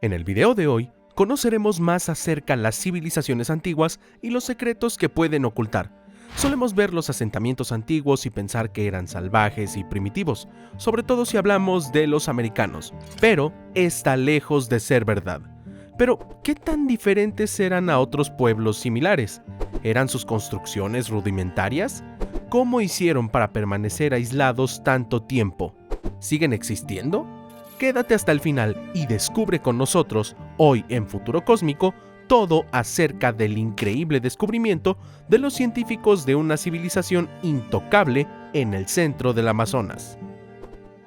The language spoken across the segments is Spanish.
En el video de hoy, conoceremos más acerca de las civilizaciones antiguas y los secretos que pueden ocultar. Solemos ver los asentamientos antiguos y pensar que eran salvajes y primitivos, sobre todo si hablamos de los americanos, pero está lejos de ser verdad. Pero, ¿qué tan diferentes eran a otros pueblos similares? ¿Eran sus construcciones rudimentarias? ¿Cómo hicieron para permanecer aislados tanto tiempo? ¿Siguen existiendo? Quédate hasta el final y descubre con nosotros, hoy en Futuro Cósmico, todo acerca del increíble descubrimiento de los científicos de una civilización intocable en el centro del Amazonas.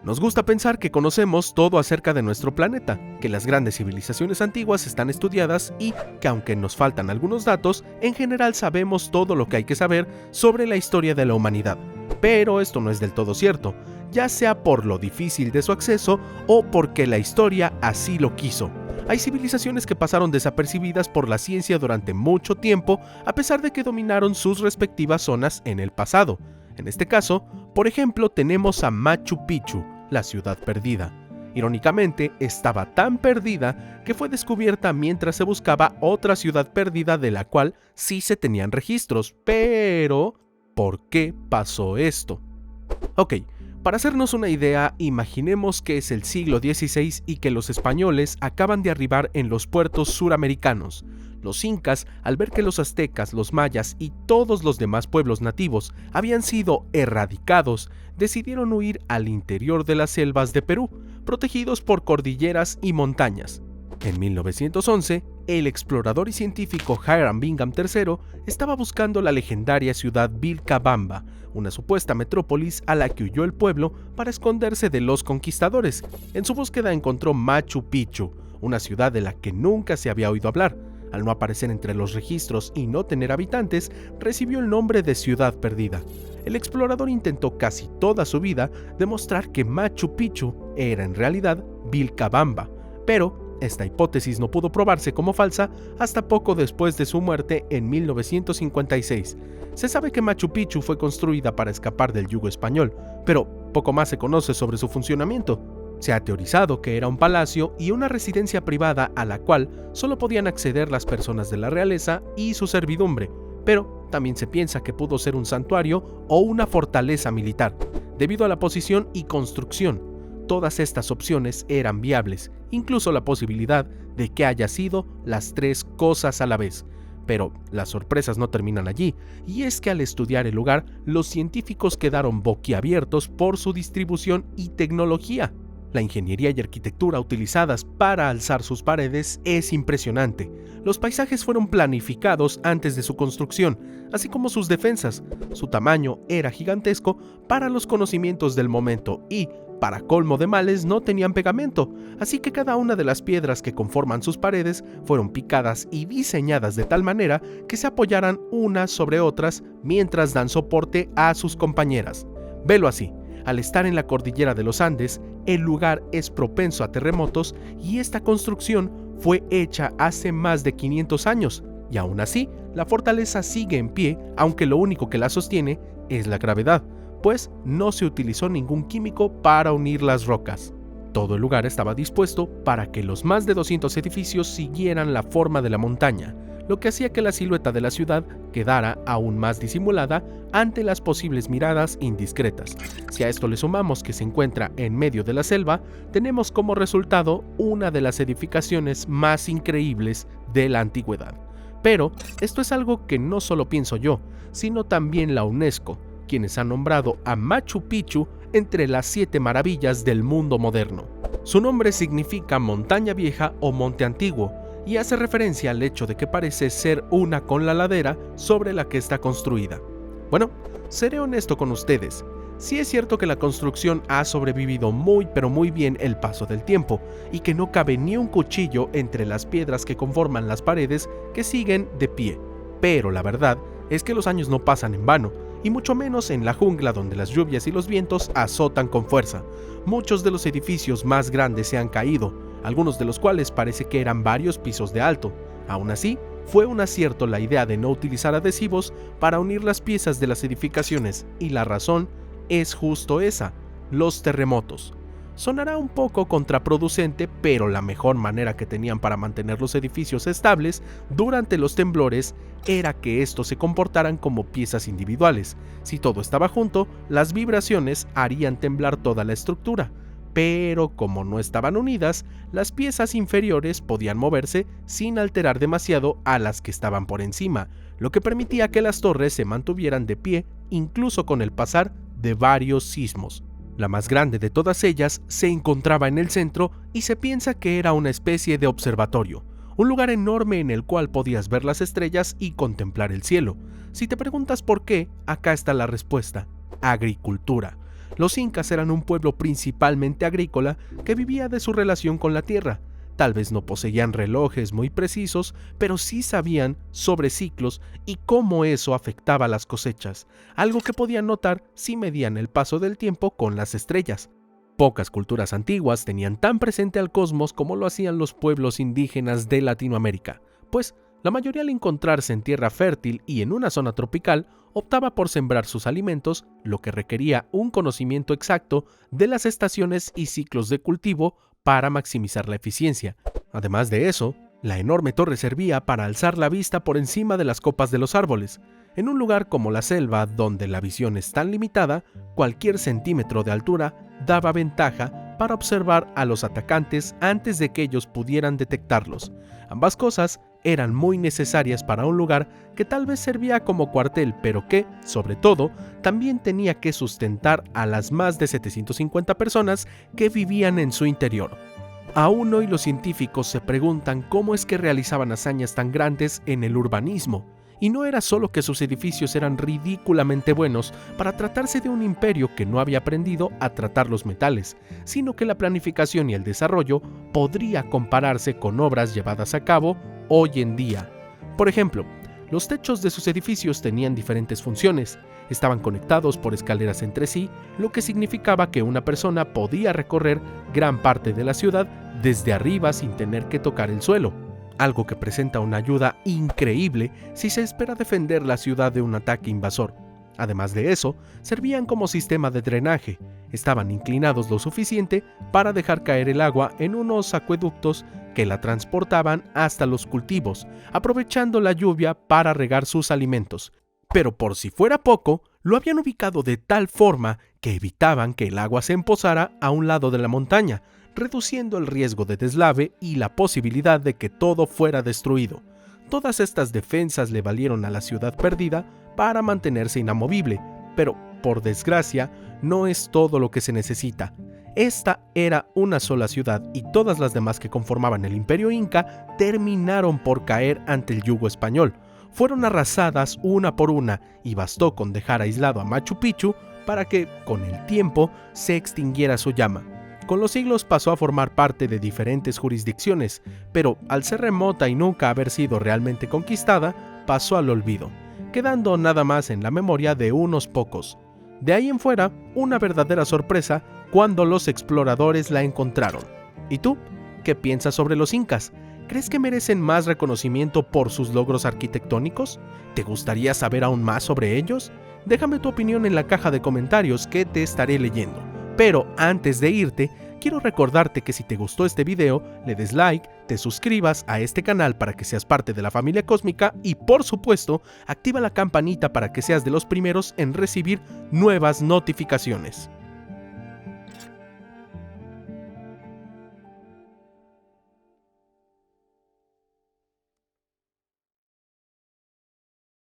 Nos gusta pensar que conocemos todo acerca de nuestro planeta, que las grandes civilizaciones antiguas están estudiadas y que aunque nos faltan algunos datos, en general sabemos todo lo que hay que saber sobre la historia de la humanidad. Pero esto no es del todo cierto, ya sea por lo difícil de su acceso o porque la historia así lo quiso. Hay civilizaciones que pasaron desapercibidas por la ciencia durante mucho tiempo, a pesar de que dominaron sus respectivas zonas en el pasado. En este caso, por ejemplo, tenemos a Machu Picchu, la ciudad perdida. Irónicamente, estaba tan perdida que fue descubierta mientras se buscaba otra ciudad perdida de la cual sí se tenían registros. Pero, ¿por qué pasó esto? Ok. Para hacernos una idea, imaginemos que es el siglo XVI y que los españoles acaban de arribar en los puertos suramericanos. Los incas, al ver que los aztecas, los mayas y todos los demás pueblos nativos habían sido erradicados, decidieron huir al interior de las selvas de Perú, protegidos por cordilleras y montañas. En 1911, el explorador y científico Hiram Bingham III estaba buscando la legendaria ciudad Vilcabamba, una supuesta metrópolis a la que huyó el pueblo para esconderse de los conquistadores. En su búsqueda encontró Machu Picchu, una ciudad de la que nunca se había oído hablar. Al no aparecer entre los registros y no tener habitantes, recibió el nombre de Ciudad Perdida. El explorador intentó casi toda su vida demostrar que Machu Picchu era en realidad Vilcabamba, pero esta hipótesis no pudo probarse como falsa hasta poco después de su muerte en 1956. Se sabe que Machu Picchu fue construida para escapar del yugo español, pero poco más se conoce sobre su funcionamiento. Se ha teorizado que era un palacio y una residencia privada a la cual solo podían acceder las personas de la realeza y su servidumbre, pero también se piensa que pudo ser un santuario o una fortaleza militar, debido a la posición y construcción. Todas estas opciones eran viables, incluso la posibilidad de que haya sido las tres cosas a la vez. Pero las sorpresas no terminan allí, y es que al estudiar el lugar, los científicos quedaron boquiabiertos por su distribución y tecnología. La ingeniería y arquitectura utilizadas para alzar sus paredes es impresionante. Los paisajes fueron planificados antes de su construcción, así como sus defensas. Su tamaño era gigantesco para los conocimientos del momento y, para colmo de males, no tenían pegamento, así que cada una de las piedras que conforman sus paredes fueron picadas y diseñadas de tal manera que se apoyaran unas sobre otras mientras dan soporte a sus compañeras. Velo así. Al estar en la cordillera de los Andes, el lugar es propenso a terremotos y esta construcción fue hecha hace más de 500 años, y aún así, la fortaleza sigue en pie, aunque lo único que la sostiene es la gravedad, pues no se utilizó ningún químico para unir las rocas. Todo el lugar estaba dispuesto para que los más de 200 edificios siguieran la forma de la montaña, lo que hacía que la silueta de la ciudad quedara aún más disimulada ante las posibles miradas indiscretas. Si a esto le sumamos que se encuentra en medio de la selva, tenemos como resultado una de las edificaciones más increíbles de la antigüedad. Pero esto es algo que no solo pienso yo, sino también la UNESCO, quienes han nombrado a Machu Picchu entre las 7 maravillas del mundo moderno. Su nombre significa montaña vieja o monte antiguo, y hace referencia al hecho de que parece ser una con la ladera sobre la que está construida. Bueno, seré honesto con ustedes, sí es cierto que la construcción ha sobrevivido muy pero muy bien el paso del tiempo, y que no cabe ni un cuchillo entre las piedras que conforman las paredes que siguen de pie, pero la verdad es que los años no pasan en vano, y mucho menos en la jungla donde las lluvias y los vientos azotan con fuerza. Muchos de los edificios más grandes se han caído, algunos de los cuales parece que eran varios pisos de alto. Aún así, fue un acierto la idea de no utilizar adhesivos para unir las piezas de las edificaciones, y la razón es justo esa: los terremotos. Sonará un poco contraproducente, pero la mejor manera que tenían para mantener los edificios estables durante los temblores era que estos se comportaran como piezas individuales. Si todo estaba junto, las vibraciones harían temblar toda la estructura. Pero como no estaban unidas, las piezas inferiores podían moverse sin alterar demasiado a las que estaban por encima, lo que permitía que las torres se mantuvieran de pie incluso con el pasar de varios sismos. La más grande de todas ellas se encontraba en el centro y se piensa que era una especie de observatorio, un lugar enorme en el cual podías ver las estrellas y contemplar el cielo. Si te preguntas por qué, acá está la respuesta: agricultura. Los incas eran un pueblo principalmente agrícola que vivía de su relación con la tierra. Tal vez no poseían relojes muy precisos, pero sí sabían sobre ciclos y cómo eso afectaba las cosechas, algo que podían notar si medían el paso del tiempo con las estrellas. Pocas culturas antiguas tenían tan presente al cosmos como lo hacían los pueblos indígenas de Latinoamérica, pues la mayoría, al encontrarse en tierra fértil y en una zona tropical, optaba por sembrar sus alimentos, lo que requería un conocimiento exacto de las estaciones y ciclos de cultivo para maximizar la eficiencia. Además de eso, la enorme torre servía para alzar la vista por encima de las copas de los árboles. En un lugar como la selva, donde la visión es tan limitada, cualquier centímetro de altura daba ventaja para observar a los atacantes antes de que ellos pudieran detectarlos. Ambas cosas eran muy necesarias para un lugar que tal vez servía como cuartel, pero que, sobre todo, también tenía que sustentar a las más de 750 personas que vivían en su interior. Aún hoy los científicos se preguntan cómo es que realizaban hazañas tan grandes en el urbanismo. Y no era solo que sus edificios eran ridículamente buenos para tratarse de un imperio que no había aprendido a tratar los metales, sino que la planificación y el desarrollo podría compararse con obras llevadas a cabo hoy en día. Por ejemplo, los techos de sus edificios tenían diferentes funciones. Estaban conectados por escaleras entre sí, lo que significaba que una persona podía recorrer gran parte de la ciudad desde arriba sin tener que tocar el suelo. Algo que presenta una ayuda increíble si se espera defender la ciudad de un ataque invasor. Además de eso, servían como sistema de drenaje. Estaban inclinados lo suficiente para dejar caer el agua en unos acueductos que la transportaban hasta los cultivos, aprovechando la lluvia para regar sus alimentos. Pero por si fuera poco, lo habían ubicado de tal forma que evitaban que el agua se empozara a un lado de la montaña, reduciendo el riesgo de deslave y la posibilidad de que todo fuera destruido. Todas estas defensas le valieron a la ciudad perdida para mantenerse inamovible, pero, por desgracia, no es todo lo que se necesita. Esta era una sola ciudad y todas las demás que conformaban el Imperio Inca terminaron por caer ante el yugo español. Fueron arrasadas una por una y bastó con dejar aislado a Machu Picchu para que, con el tiempo, se extinguiera su llama. Con los siglos pasó a formar parte de diferentes jurisdicciones, pero al ser remota y nunca haber sido realmente conquistada, pasó al olvido, quedando nada más en la memoria de unos pocos. De ahí en fuera, una verdadera sorpresa cuando los exploradores la encontraron. ¿Y tú? ¿Qué piensas sobre los incas? ¿Crees que merecen más reconocimiento por sus logros arquitectónicos? ¿Te gustaría saber aún más sobre ellos? Déjame tu opinión en la caja de comentarios que te estaré leyendo. Pero antes de irte, quiero recordarte que si te gustó este video, le des like, te suscribas a este canal para que seas parte de la familia cósmica y, por supuesto, activa la campanita para que seas de los primeros en recibir nuevas notificaciones.